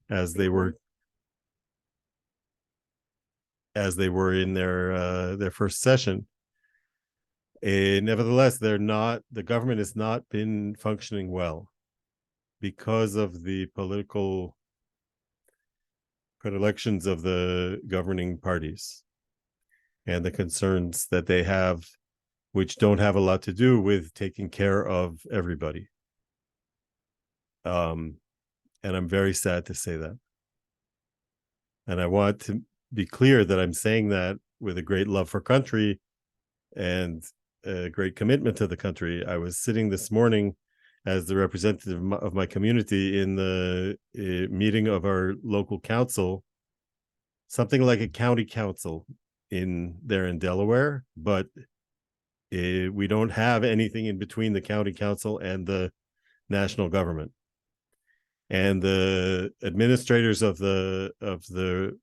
as they were in their first session. Nevertheless, the government has not been functioning well because of the political predilections of the governing parties and the concerns that they have, which don't have a lot to do with taking care of everybody. And I'm very sad to say that. And I want to be clear that I'm saying that with a great love for country and a great commitment to the country. I was sitting this morning as the representative of my community in the meeting of our local council, something like a county council in Delaware, but we don't have anything in between the county council and the national government. And the administrators of the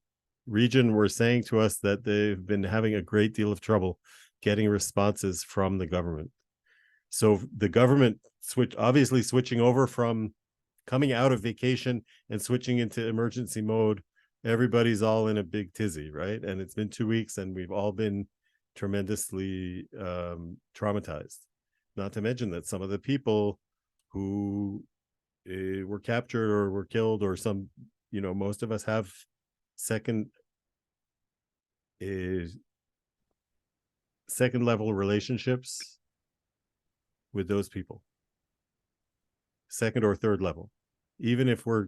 region were saying to us that they've been having a great deal of trouble getting responses from the government. So the government switching over from coming out of vacation and switching into emergency mode. Everybody's all in a big tizzy, right? And it's been 2 weeks and we've all been tremendously traumatized. Not to mention that some of the people who were captured or were killed, or some, most of us have second level relationships with those people, second or third level. Even if we're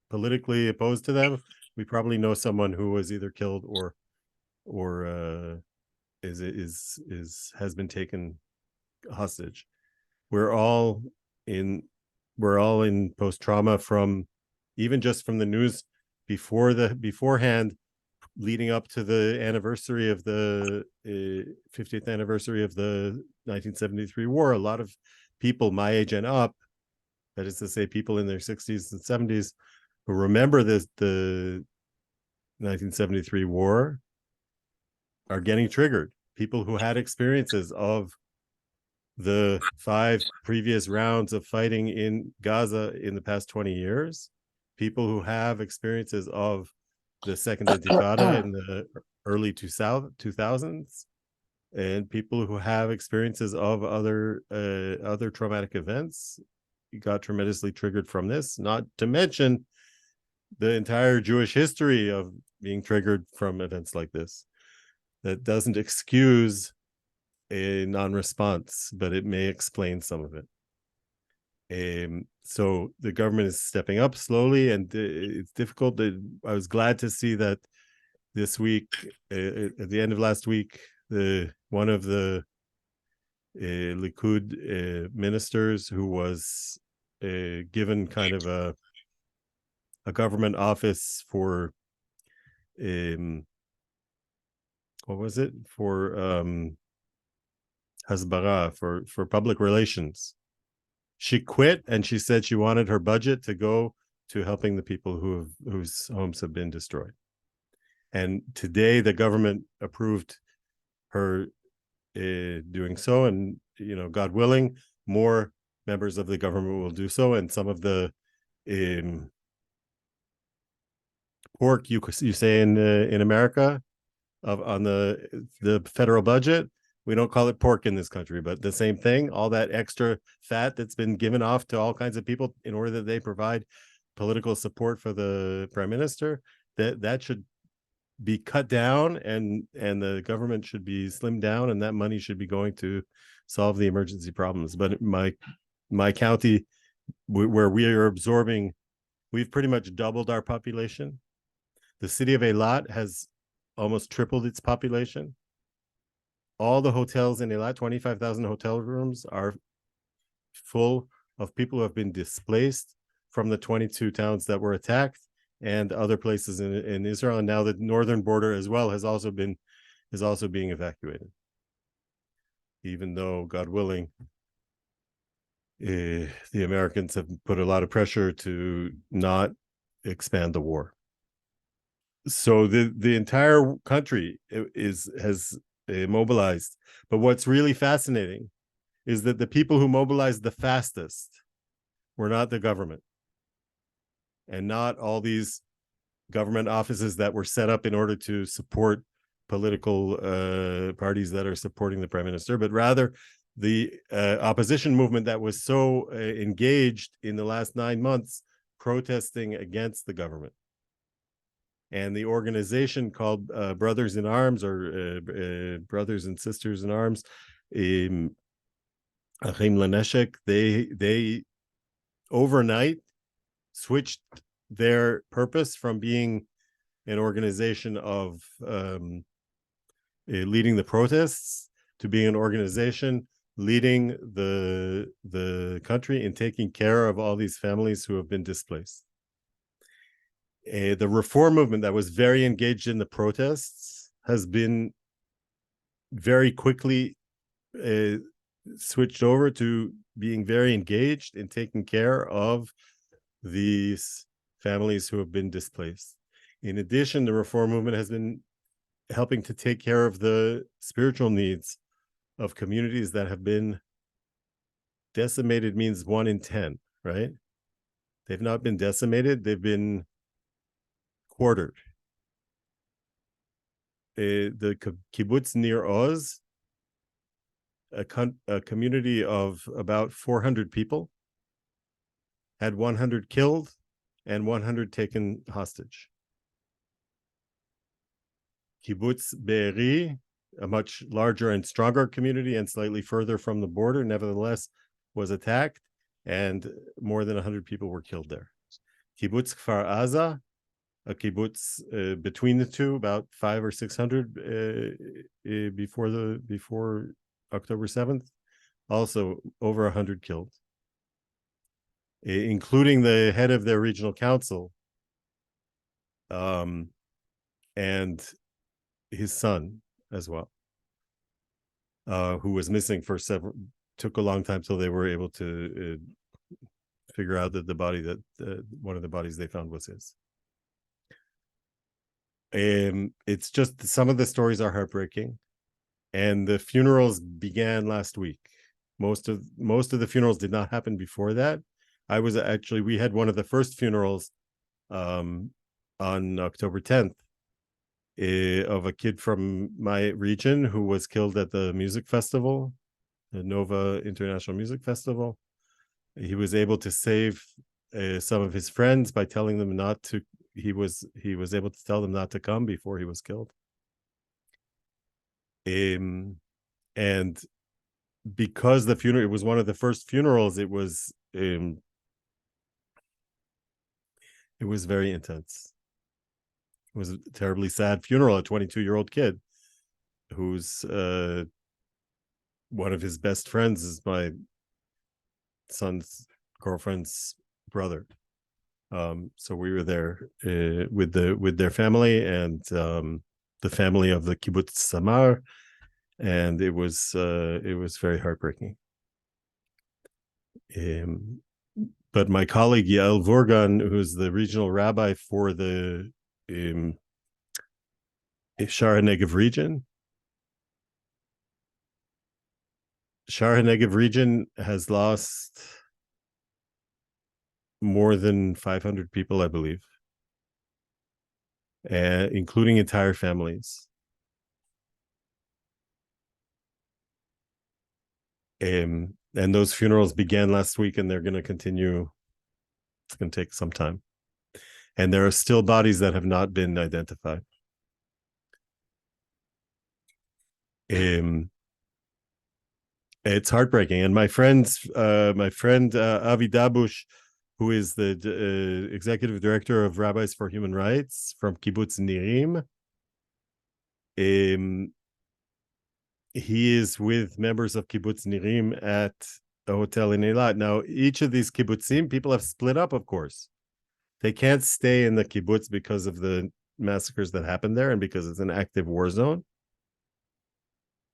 politically opposed to them, we probably know someone who was either killed or has been taken hostage. We're all in post-trauma from even just from the news beforehand, leading up to the anniversary of the 50th anniversary of the 1973 war. A lot of people my age and up, that is to say people in their 60s and 70s, who remember the 1973 war, are getting triggered. People who had experiences of the 5 previous rounds of fighting in Gaza in the past 20 years, people who have experiences of the Second Intifada in the early 2000s, and people who have experiences of other traumatic events got tremendously triggered from this, not to mention the entire Jewish history of being triggered from events like this. That doesn't excuse a non-response, but it may explain some of it. So the government is stepping up slowly, and it's difficult. I was glad to see that this week, at the end of last week, one of the Likud ministers who was given kind of a government office for what was it, for hasbara, for public relations. She quit, and she said she wanted her budget to go to helping the people whose homes have been destroyed. And today the government approved her doing so, and God willing, more members of the government will do so. And some of the pork you say in America on the federal budget, we don't call it pork in this country, but the same thing, all that extra fat that's been given off to all kinds of people in order that they provide political support for the prime minister, that should be cut down, and the government should be slimmed down, and that money should be going to solve the emergency problems. But my county, where we are absorbing, we've pretty much doubled our population. The city of Eilat has almost tripled its population. All the hotels in Eilat, 25,000 hotel rooms, are full of people who have been displaced from the 22 towns that were attacked and other places in Israel. And now the northern border as well is also being evacuated. Even though, God willing, the Americans have put a lot of pressure to not expand the war. So the entire country has mobilized. But what's really fascinating is that the people who mobilized the fastest were not the government. and not all these government offices that were set up in order to support political parties that are supporting the prime minister, but rather the opposition movement that was so engaged in the last 9 months protesting against the government. And the organization called Brothers in Arms, or Brothers and Sisters in Arms, Achim Laneshek, they overnight switched their purpose from being an organization of leading the protests to being an organization leading the country in taking care of all these families who have been displaced. The reform movement that was very engaged in the protests has been very quickly switched over to being very engaged in taking care of these families who have been displaced. In addition, the reform movement has been helping to take care of the spiritual needs of communities that have been decimated. Means 1 in 10, right? They've not been decimated, they've been quartered. The kibbutz near Oz, a community of about 400 people, had 100 killed and 100 taken hostage. Kibbutz Be'eri, a much larger and stronger community and slightly further from the border, nevertheless was attacked, and more than 100 people were killed there. Kibbutz Kfar Aza, a kibbutz between the two, about 500 or 600 before October 7th, also over 100 killed, including the head of their regional council and his son as well, who was missing for took a long time till they were able to figure out that the body that one of the bodies they found was his. It's just some of the stories are heartbreaking, and the funerals began last week. Most of the funerals did not happen before that. We had one of the first funerals on October 10th of a kid from my region who was killed at the music festival, the Nova International Music Festival. He was able to save some of his friends by telling them not to. He was able to tell them not to come before he was killed. And because the funeral, it was one of the first funerals, it was very intense. It was a terribly sad funeral. A 22-year-old kid who's one of his best friends is my son's girlfriend's brother. So we were there with their family and the family of the Kibbutz Samar, and it was very heartbreaking. But my colleague Yael Vorgan, who's the regional rabbi for the Shar HaNegev region, has lost more than 500 people, I believe, including entire families. And those funerals began last week, and they're going to continue. It's going to take some time. And there are still bodies that have not been identified. It's heartbreaking. And my friend Avi Dabush, who is the executive director of Rabbis for Human Rights from Kibbutz Nirim, he is with members of Kibbutz Nirim at a hotel in Eilat. Now, each of these kibbutzim, people have split up, of course. They can't stay in the kibbutz because of the massacres that happened there and because it's an active war zone.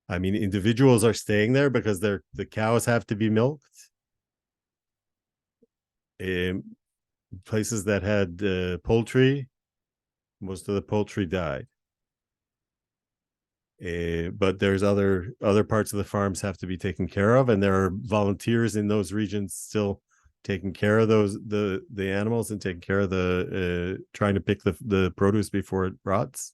I mean, individuals are staying there because the cows have to be milked. Places that had poultry, most of the poultry died. But there's other parts of the farms have to be taken care of, and there are volunteers in those regions still taking care of the animals and taking care of the trying to pick the produce before it rots.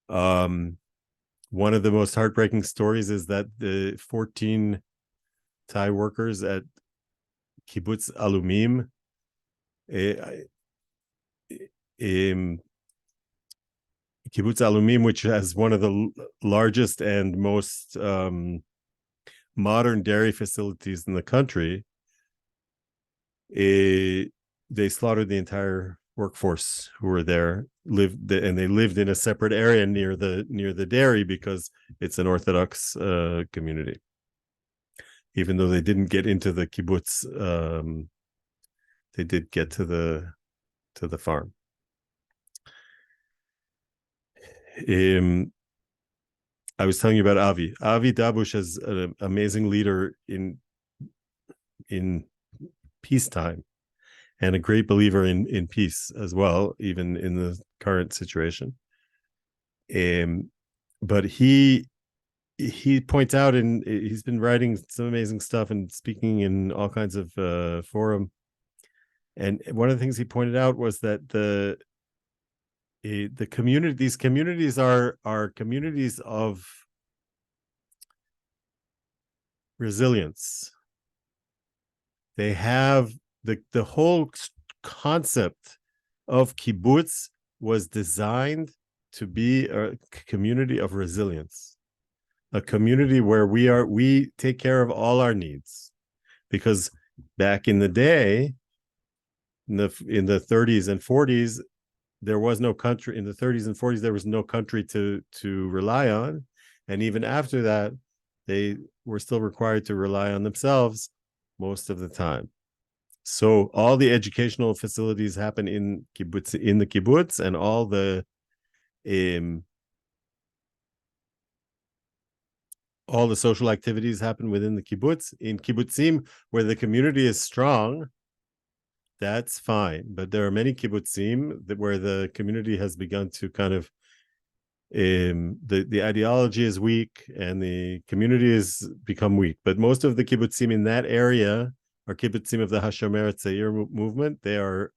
One of the most heartbreaking stories is that the 14 Thai workers at Kibbutz Alumim, Kibbutz Alumim, which has one of the largest and most modern dairy facilities in the country, they slaughtered the entire workforce who were there, and they lived in a separate area near the dairy because it's an Orthodox community. Even though they didn't get into the kibbutz, they did get to the farm. I was telling you about Avi Dabush as an amazing leader in peacetime, and a great believer in peace as well, even in the current situation. But he points out, and he's been writing some amazing stuff and speaking in all kinds of forum. And one of the things he pointed out was that these communities are communities of resilience. They have the whole concept of kibbutz was designed to be a community of resilience, a community where we take care of all our needs, because back in the day, in the 30s and 40s, there was no country. In the 30s and 40s, there was no country to rely on, and even after that, they were still required to rely on themselves most of the time. So all the educational facilities happen in the kibbutz, and all the social activities happen within the kibbutz. In kibbutzim, where the community is strong, that's fine. But there are many kibbutzim where the community has begun to kind of the ideology is weak and the community has become weak. But most of the kibbutzim in that area are kibbutzim of the Hashomer Tzair movement. They are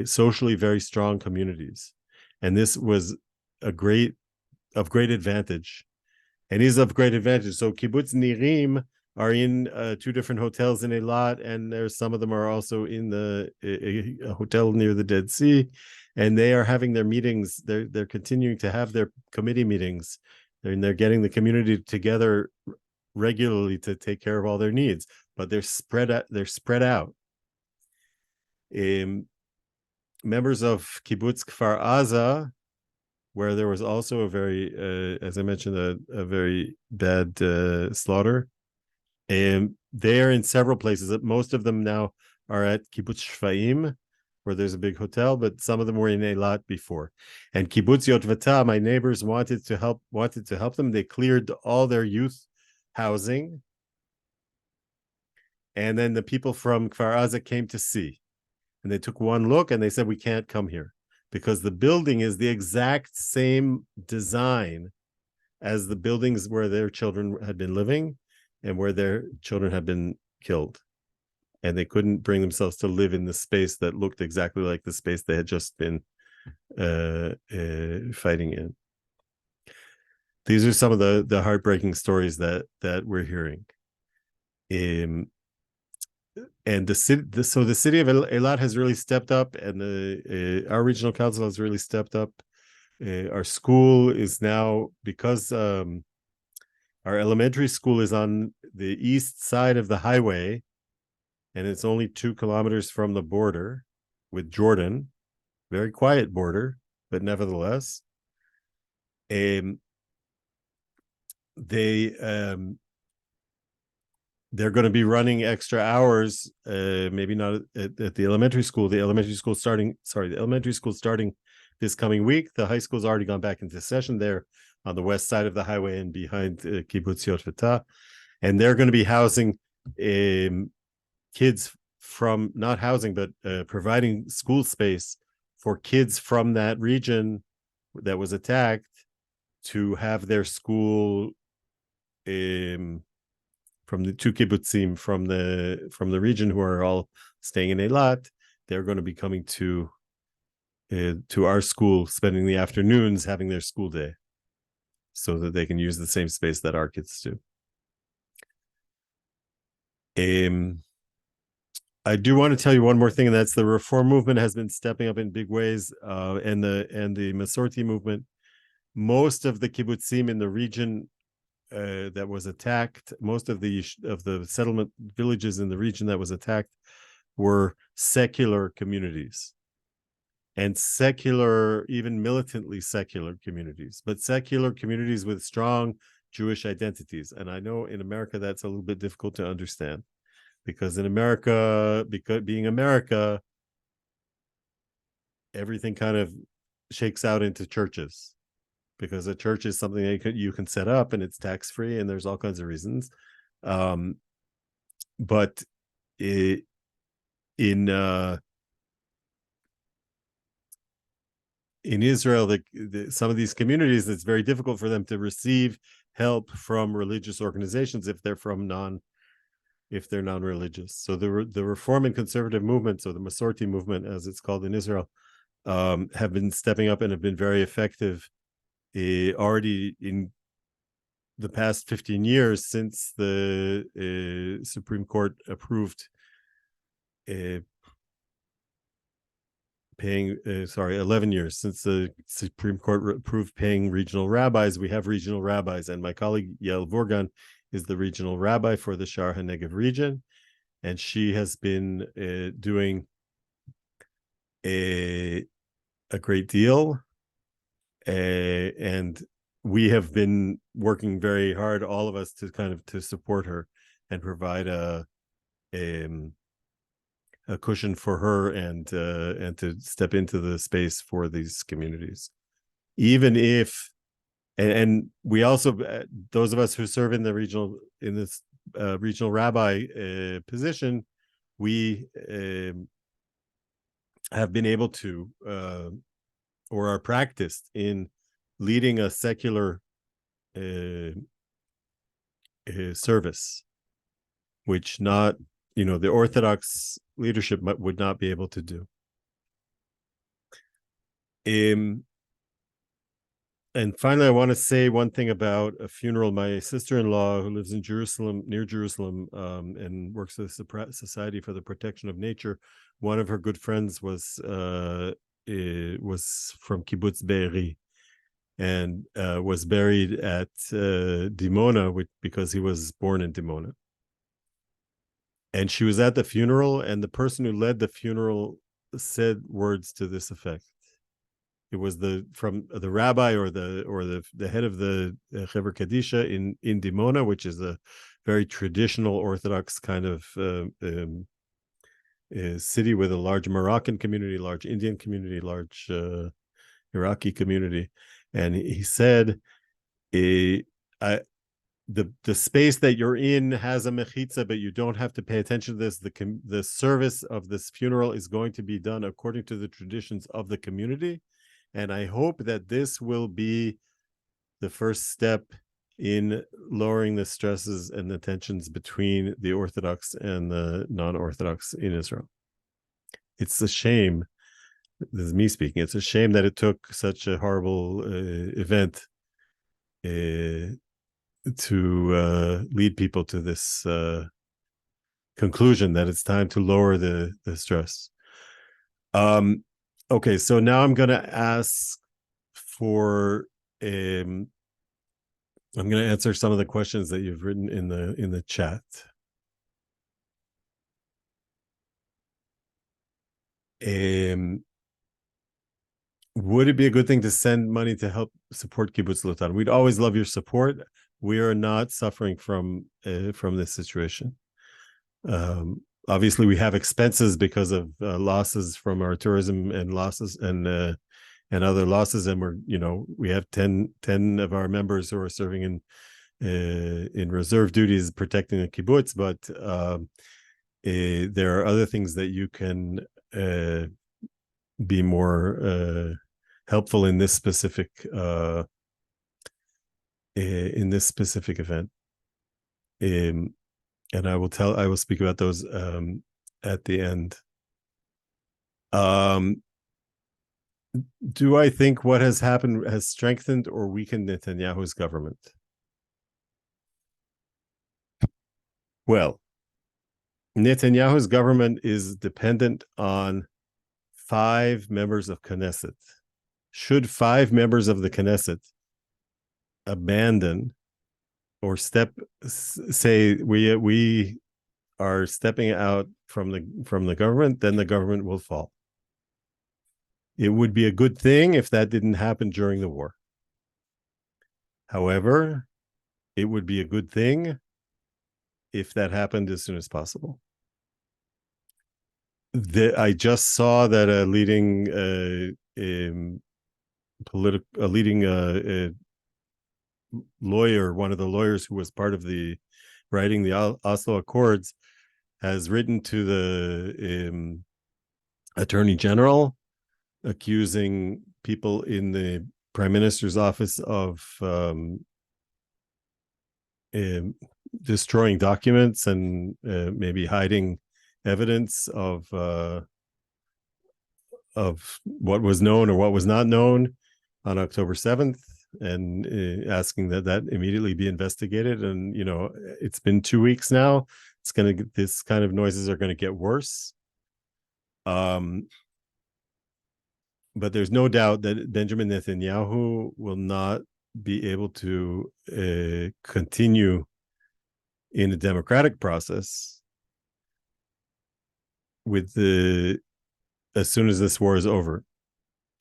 socially very strong communities, and this was of great advantage, and is of great advantage. So kibbutz Nirim are in 2 different hotels in Eilat, and there's some of them are also in a hotel near the Dead Sea, and they are having their meetings. They're continuing to have their committee meetings, and they're getting the community together regularly to take care of all their needs, but they're spread out. Members of Kibbutz Kfar Aza, where there was also a very, as I mentioned, a very bad slaughter, and they are in several places. Most of them now are at Kibbutz Shfaim, where there's a big hotel, but some of them were in Eilat before. And Kibbutz Yotvata, my neighbors wanted to help them. They cleared all their youth housing, and then the people from Kfar Aza came to see, and they took one look and they said, we can't come here because the building is the exact same design as the buildings where their children had been living and where their children had been killed, and they couldn't bring themselves to live in the space that looked exactly like the space they had just been fighting in. These are some of the heartbreaking stories that we're hearing. And the city of Eilat has really stepped up, and our regional council has really stepped up. Our school is now, because our elementary school is on the east side of the highway, and it's only 2 kilometers from the border with Jordan, very quiet border, but nevertheless, they're going to be running extra hours, maybe not at the elementary school. The elementary school starting this coming week. The high school's already gone back into session there on the west side of the highway and behind Kibbutz Yotvata. And they're going to be housing kids from, not housing, but providing school space for kids from that region that was attacked to have their school the two kibbutzim from the region who are all staying in Eilat. They're going to be coming to our school, spending the afternoons having their school day, so that they can use the same space that our kids do. I do want to tell you one more thing, and that's the Reform movement has been stepping up in big ways, and the Masorti movement. Most of the kibbutzim in the region that was attacked, most of the settlement villages in the region that was attacked were secular communities, and secular, even militantly secular communities, but secular communities with strong Jewish identities. And I know in America that's a little bit difficult to understand, because in America, being America, everything kind of shakes out into churches, because a church is something that you can set up and it's tax-free, and there's all kinds of reasons. But in Israel, some of these communities, it's very difficult for them to receive help from religious organizations if they're non-religious. So the Reform and Conservative movements, or the Masorti movement, as it's called in Israel, have been stepping up and have been very effective already in the past 15 years, since the Supreme Court approved 11 years since the Supreme Court approved paying regional rabbis. We have regional rabbis, and my colleague Yael Vorgan is the regional rabbi for the Shar HaNegev region, and she has been doing a great deal, and we have been working very hard, all of us, to support her and provide a cushion for her, and to step into the space for these communities. Even if, and we also, those of us who serve in this regional rabbi position, we have been able to, or are practiced in leading a secular service, which the Orthodox leadership would not be able to do. And finally, I want to say one thing about a funeral. My sister-in-law, who lives in Jerusalem, near Jerusalem, and works at the Society for the Protection of Nature, one of her good friends was from Kibbutz Be'eri, and was buried at Dimona, because he was born in Dimona. And she was at the funeral, and the person who led the funeral said words to this effect. It was from the rabbi or the head of the Chever Kadisha in Dimona, which is a very traditional Orthodox kind of city with a large Moroccan community, large Indian community, large Iraqi community. And he said, the space that you're in has a mechitza, but you don't have to pay attention to this. The service of this funeral is going to be done according to the traditions of the community. And I hope that this will be the first step in lowering the stresses and the tensions between the Orthodox and the non-Orthodox in Israel. It's a shame, this is me speaking, it's a shame that it took such a horrible event to lead people to this conclusion that it's time to lower the stress. Okay, so now I'm going to ask for I'm going to answer some of the questions that you've written in the chat. Would it be a good thing to send money to help support Kibbutz Lotan? We'd always love your support. We are not suffering from this situation. Obviously, we have expenses because of losses from our tourism and losses and other losses, and we have 10 of our members who are serving in reserve duties protecting the kibbutz. But there are other things that you can be more helpful in this specific event. and I will speak about those at the end. Um, do I think what has happened has strengthened or weakened Netanyahu's government? Well, Netanyahu's government is dependent on 5 members of Knesset. Should 5 members of the Knesset abandon or say we are stepping out from the government, then the government will fall. It would be a good thing if that didn't happen during the war. However, it would be a good thing if that happened as soon as possible. I just saw that a leading lawyer, one of the lawyers who was part of the writing the Oslo Accords, has written to the Attorney General accusing people in the Prime Minister's office of destroying documents and maybe hiding evidence of what was known or what was not known on October 7th, and asking that immediately be investigated. And it's been 2 weeks now. This kind of noises are going to get worse. But there's no doubt that Benjamin Netanyahu will not be able to continue in a democratic process as soon as this war is over.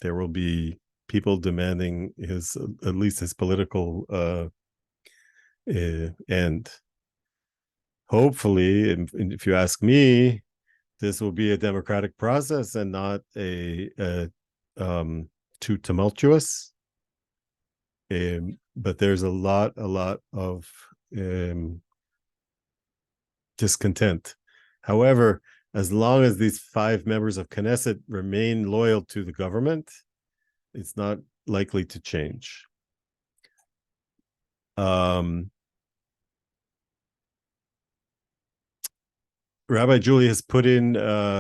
There will be people demanding at least his political end. Hopefully, if you ask me, this will be a democratic process and not too tumultuous. But there's a lot of discontent. However, as long as these 5 members of Knesset remain loyal to the government, it's not likely to change. Rabbi Julie has put in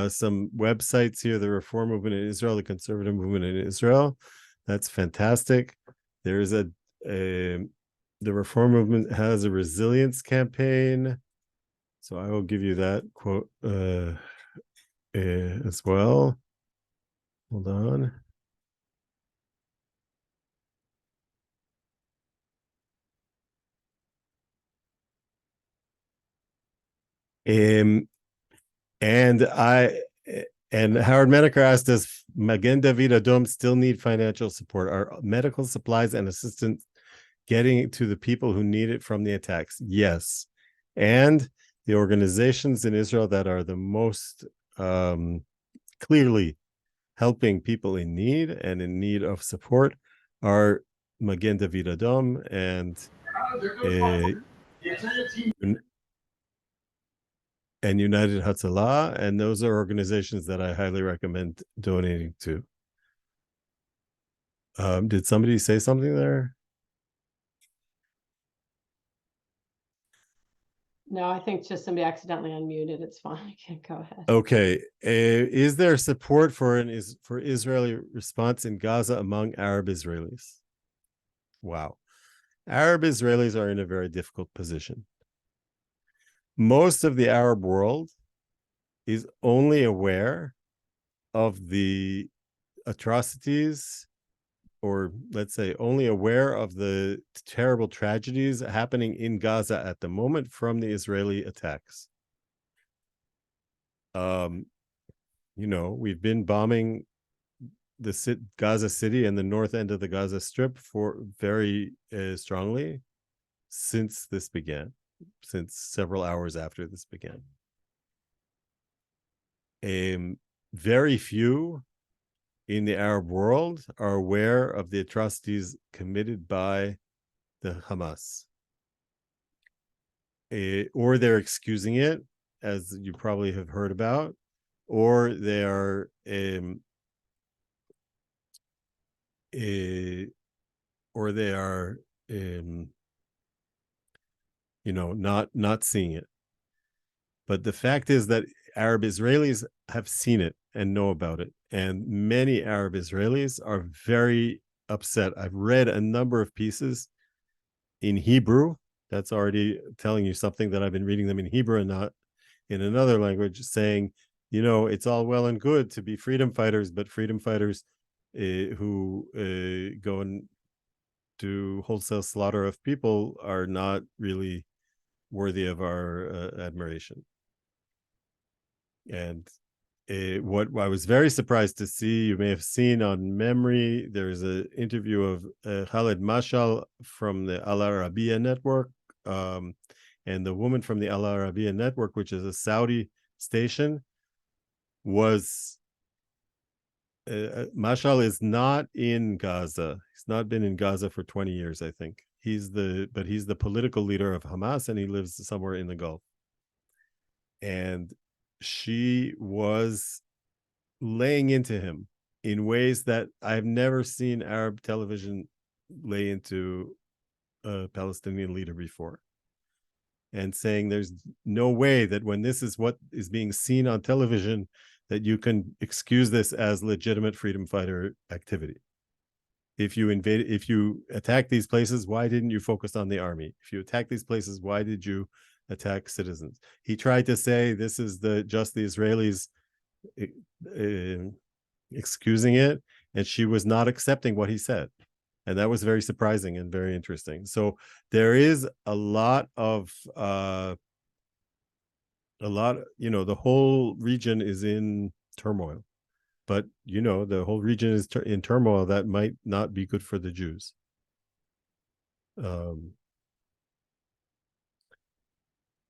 some websites here: the Reform movement in Israel, the conservative movement in Israel. That's fantastic. There is the Reform movement has a resilience campaign. So I will give you that quote as well. Hold on. And Howard Menaker asked, does Magen David Adom still need financial support? Are medical supplies and assistance getting to the people who need it from the attacks? Yes. And the organizations in Israel that are the most clearly helping people in need and in need of support are Magen David Adom and United Hatzalah, and those are organizations that I highly recommend donating to. Did somebody say something there? No, I think just somebody accidentally unmuted. It's fine. I can't go ahead. Okay. Is there support for Israeli response in Gaza among Arab Israelis? Wow. Arab Israelis are in a very difficult position. Most of the Arab world is only aware of the atrocities, or let's say only aware of the terrible tragedies happening in Gaza at the moment from the Israeli attacks. We've been bombing the Gaza city and the north end of the Gaza Strip for very strongly since several hours after this began. Very few in the Arab world are aware of the atrocities committed by the Hamas, or they're excusing it, as you probably have heard about, or they are not seeing it. But the fact is that Arab Israelis have seen it and know about it. And many Arab Israelis are very upset. I've read a number of pieces in Hebrew. That's already telling you something, that I've been reading them in Hebrew and not in another language, saying, it's all well and good to be freedom fighters, but freedom fighters who go and do wholesale slaughter of people are not really worthy of our admiration. And what I was very surprised to see, you may have seen on Memory, there's an interview of Khaled Mashal from the Al Arabiya network, and the woman from the Al Arabiya network, which is a Saudi station, was Mashal is not in Gaza. He's not been in Gaza for 20 years, I think. But he's the political leader of Hamas, and he lives somewhere in the Gulf. And she was laying into him in ways that I've never seen Arab television lay into a Palestinian leader before, and saying there's no way that when this is what is being seen on television, that you can excuse this as legitimate freedom fighter activity. If you attack these places, why didn't you focus on the army? If you attack these places, why did you attack citizens? He tried to say this is just the Israelis excusing it, and she was not accepting what he said. And that was very surprising and very interesting. So there is a lot, the whole region is in turmoil. But, the whole region is in turmoil that might not be good for the Jews.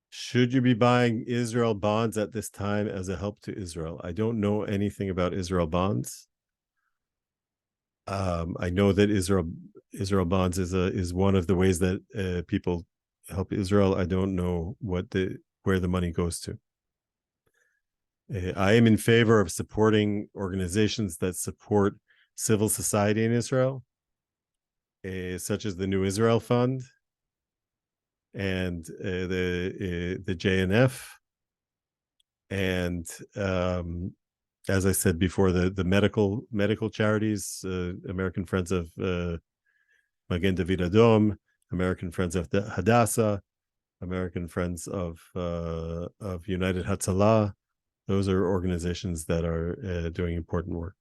Should you be buying Israel bonds at this time as a help to Israel? I don't know anything about Israel bonds. I know that Israel bonds is one of the ways that people help Israel. I don't know where the money goes to. I am in favor of supporting organizations that support civil society in Israel, such as the New Israel Fund and the JNF, and as I said before, the medical charities, American Friends of Magen David Adom, American Friends of Hadassah, American Friends of United Hatzalah. Those are organizations that are doing important work.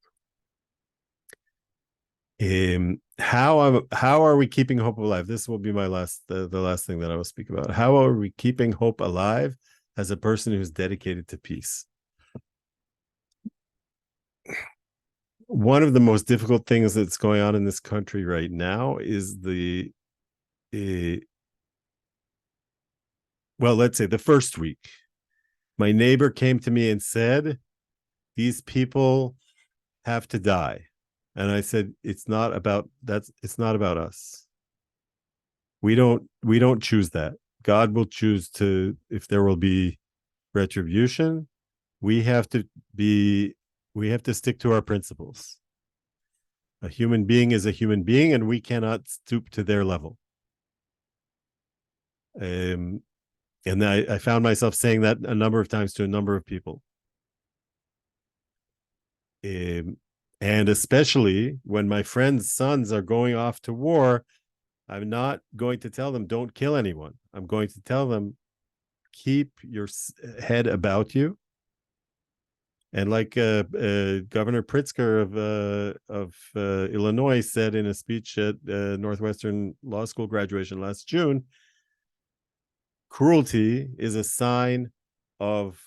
How are we keeping hope alive? This will be my the last thing that I will speak about. How are we keeping hope alive as a person who's dedicated to peace? One of the most difficult things that's going on in this country right now is let's say the first week. My neighbor came to me and said, these people have to die. And I said, it's not about us. We don't choose that. God will choose if there will be retribution. We have to stick to our principles. A human being is a human being, and we cannot stoop to their level. And I found myself saying that a number of times to a number of people. And especially when my friends' sons are going off to war, I'm not going to tell them, don't kill anyone. I'm going to tell them, keep your head about you. And like Governor Pritzker of Illinois said in a speech at Northwestern Law School graduation last June, cruelty is a sign of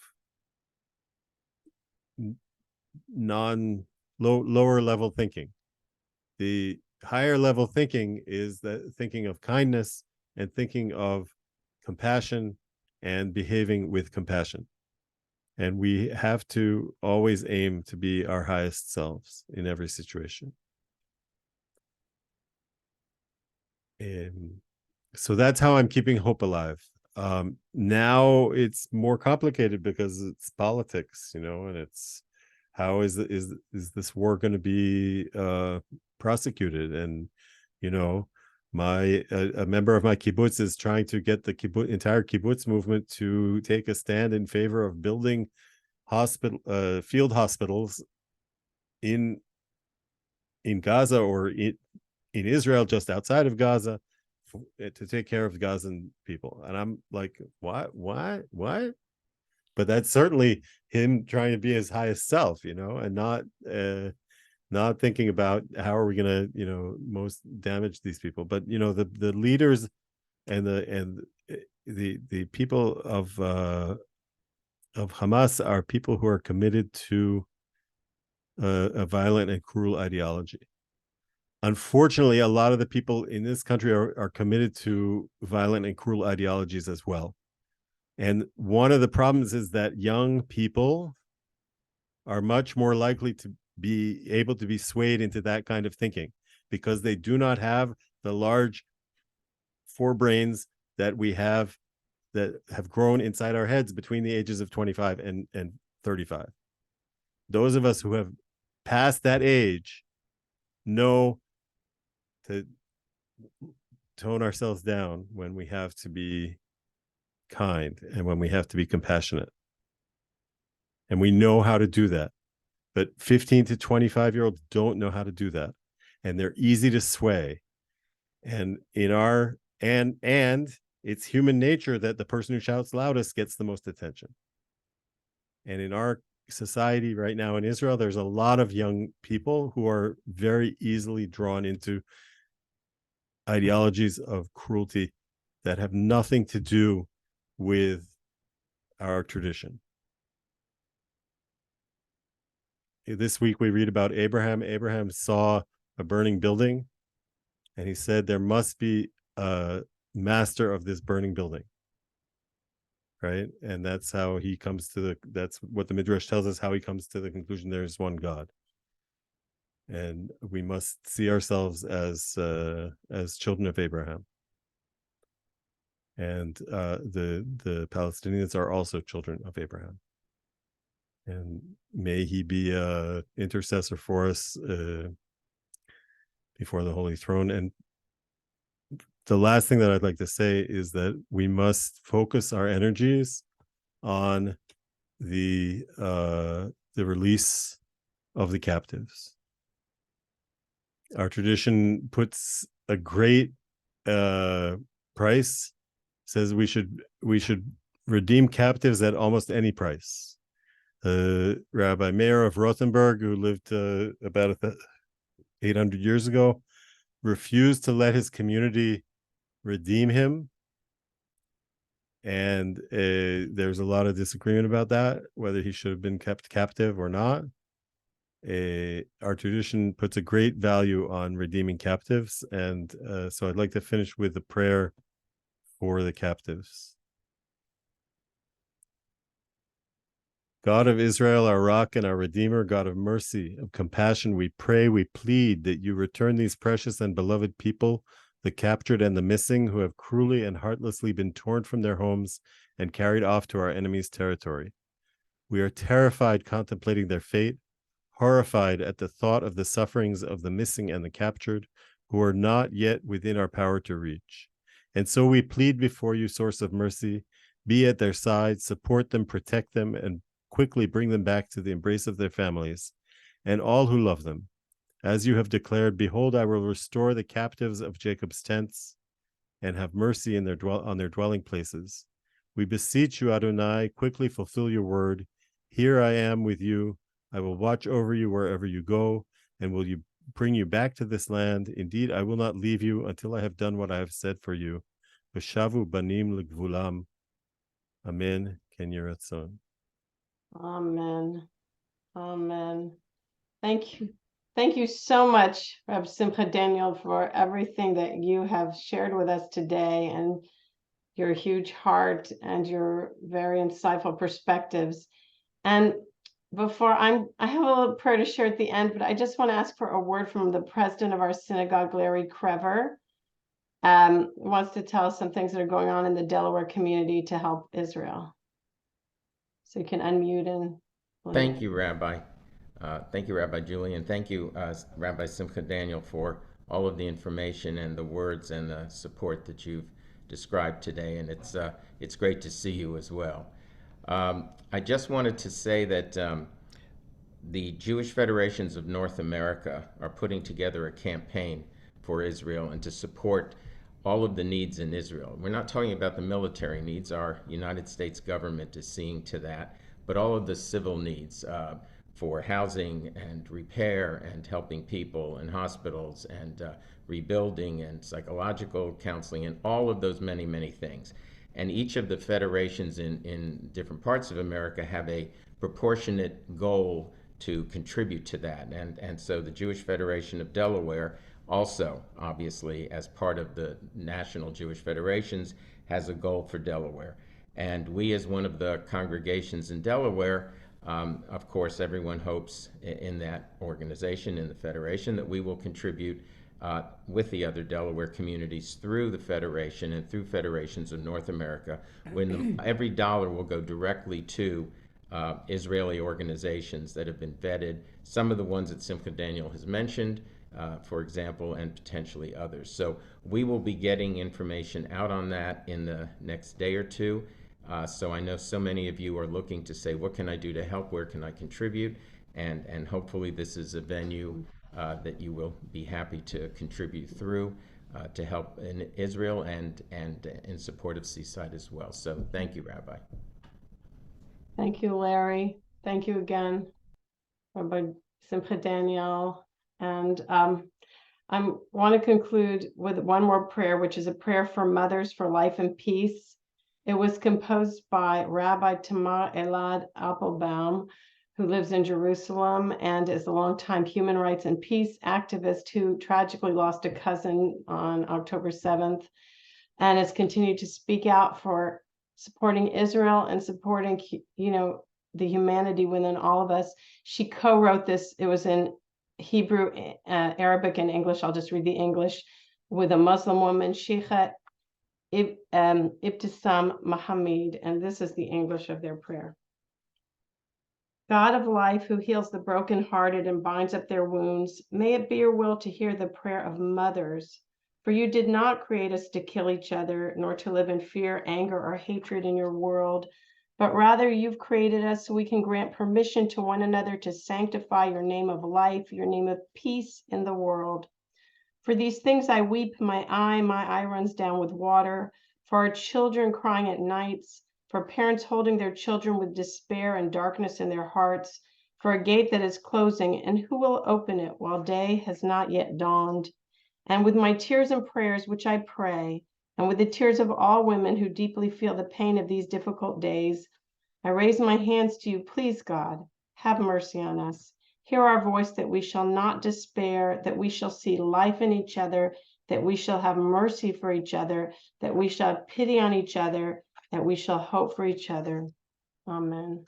lower level thinking. The higher level thinking is the thinking of kindness and thinking of compassion and behaving with compassion. And we have to always aim to be our highest selves in every situation. So that's how I'm keeping hope alive. Now it's more complicated because it's politics, and it's how is this war going to be prosecuted? And A member of my kibbutz is trying to get the entire kibbutz movement to take a stand in favor of building field hospitals in Gaza or in Israel, just outside of Gaza, to take care of Gazan people. And I'm like, what? But that's certainly him trying to be his highest self, and not thinking about how are we going to, most damage these people. But the leaders and the people of Hamas are people who are committed to a violent and cruel ideology. Unfortunately, a lot of the people in this country are committed to violent and cruel ideologies as well. And one of the problems is that young people are much more likely to be able to be swayed into that kind of thinking because they do not have the large forebrains that we have that have grown inside our heads between the ages of 25 and 35. Those of us who have passed that age know to tone ourselves down when we have to be kind and when we have to be compassionate. And we know how to do that. But 15 to 25-year-olds don't know how to do that. And they're easy to sway. And and it's human nature that the person who shouts loudest gets the most attention. And in our society right now in Israel, there's a lot of young people who are very easily drawn into ideologies of cruelty that have nothing to do with our tradition. This week we read about Abraham. Abraham saw a burning building and he said there must be a master of this burning building. Right? And that's how he comes to that's what the Midrash tells us, how he comes to the conclusion there is one God. And we must see ourselves as children of Abraham. And the Palestinians are also children of Abraham. And may he be an intercessor for us before the Holy Throne. And the last thing that I'd like to say is that we must focus our energies on the release of the captives. Our tradition puts a great price, says we should redeem captives at almost any price. Rabbi Meir of Rothenburg, who lived about 800 years ago, refused to let his community redeem him. And there's a lot of disagreement about that, whether he should have been kept captive or not. Our tradition puts a great value on redeeming captives. And so I'd like to finish with a prayer for the captives. God of Israel, our rock and our redeemer, God of mercy, of compassion, we pray, we plead that you return these precious and beloved people, the captured and the missing, who have cruelly and heartlessly been torn from their homes and carried off to our enemy's territory. We are terrified contemplating their fate, horrified at the thought of the sufferings of the missing and the captured, who are not yet within our power to reach. And so we plead before you, source of mercy, be at their side, support them, protect them, and quickly bring them back to the embrace of their families and all who love them. As you have declared, behold, I will restore the captives of Jacob's tents and have mercy in on their dwelling places. We beseech you, Adonai, quickly fulfill your word. Here I am with you. I will watch over you wherever you go, and will you bring you back to this land. Indeed, I will not leave you until I have done what I have said for you. V'shavu banim l'gvulam. Amen. Ken Yeh Ratzon. Amen. Amen. Thank you. Thank you so much, Rabbi Simcha Daniel, for everything that you have shared with us today and your huge heart and your very insightful perspectives. And before I have a little prayer to share at the end, but I just want to ask for a word from the president of our synagogue, Larry Krever. Wants to tell us some things that are going on in the Delaware community to help Israel. So you can unmute and thank you, Rabbi. Thank you, Rabbi Julie, and thank you, Rabbi Simcha Daniel, for all of the information and the words and the support that you've described today, and it's great to see you as well. I just wanted to say that the Jewish Federations of North America are putting together a campaign for Israel and to support all of the needs in Israel. We're not talking about the military needs. Our United States government is seeing to that, but all of the civil needs for housing and repair and helping people in hospitals and rebuilding and psychological counseling and all of those many, many things. And each of the federations in different parts of America have a proportionate goal to contribute to that. And so the Jewish Federation of Delaware also, obviously, as part of the National Jewish Federations, has a goal for Delaware. And we, as one of the congregations in Delaware, of course, everyone hopes in that organization, in the Federation, that we will contribute with the other Delaware communities through the Federation and through Federations of North America, when every dollar will go directly to Israeli organizations that have been vetted, some of the ones that Simcha Daniel has mentioned, for example, and potentially others. So we will be getting information out on that in the next day or two. So I know so many of you are looking to say, what can I do to help? Where can I contribute? And hopefully this is a venue that you will be happy to contribute through to help in Israel and in support of Seaside as well. So thank you, Rabbi. Thank you, Larry. Thank you again, Rabbi Simcha Daniel. And I want to conclude with one more prayer, which is a prayer for mothers for life and peace. It was composed by Rabbi Tamar Elad Applebaum, who lives in Jerusalem and is a longtime human rights and peace activist who tragically lost a cousin on October 7th and has continued to speak out for supporting Israel and supporting, the humanity within all of us. She co-wrote this. It was in Hebrew, Arabic, and English. I'll just read the English, with a Muslim woman, Sheikha Ibtisam Mohammed, and this is the English of their prayer. God of life, who heals the brokenhearted and binds up their wounds, may it be your will to hear the prayer of mothers. For you did not create us to kill each other, nor to live in fear, anger, or hatred in your world, but rather you've created us so we can grant permission to one another to sanctify your name of life, your name of peace in the world. For these things I weep, my eye runs down with water, for our children crying at nights, for parents holding their children with despair and darkness in their hearts, for a gate that is closing, and who will open it while day has not yet dawned? And with my tears and prayers, which I pray, and with the tears of all women who deeply feel the pain of these difficult days, I raise my hands to you. Please, God, have mercy on us. Hear our voice, that we shall not despair, that we shall see life in each other, that we shall have mercy for each other, that we shall have pity on each other, that we shall hope for each other. Amen.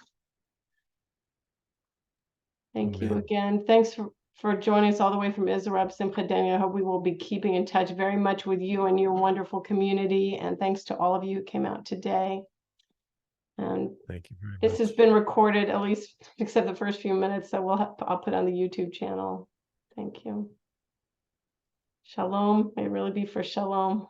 Thank you again. Thanks for joining us all the way from Israel, Simcha Daniel. I hope we will be keeping in touch very much with you and your wonderful community. And thanks to all of you who came out today. And Thank you very much. this has been recorded, at least except the first few minutes, so I'll put on the YouTube channel. Thank you. Shalom. May it really be for shalom.